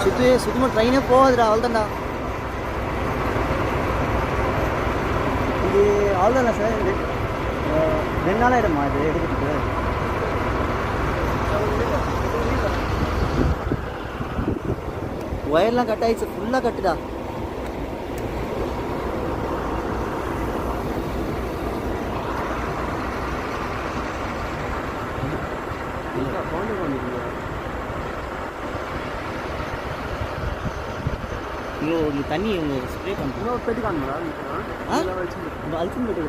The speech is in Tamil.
சுத்தமாக ட்ரெயினே போகாதுடா, அவ்வளோதான்டா. இது அவ்வளோதானே சார்? 2 நாள் ஆகிடுமா இது எடுக்கிறதுக்கு? ஒயர்லாம் கட் ஆயிடுச்சு, ஃபுல்லாக கட்டுடா. இங்கே தண்ணி இவங்க ஸ்ப்ரே பண்ணுறோம். பெட்டி காணுங்களா? அழிச்சுன்னு போயிட்டு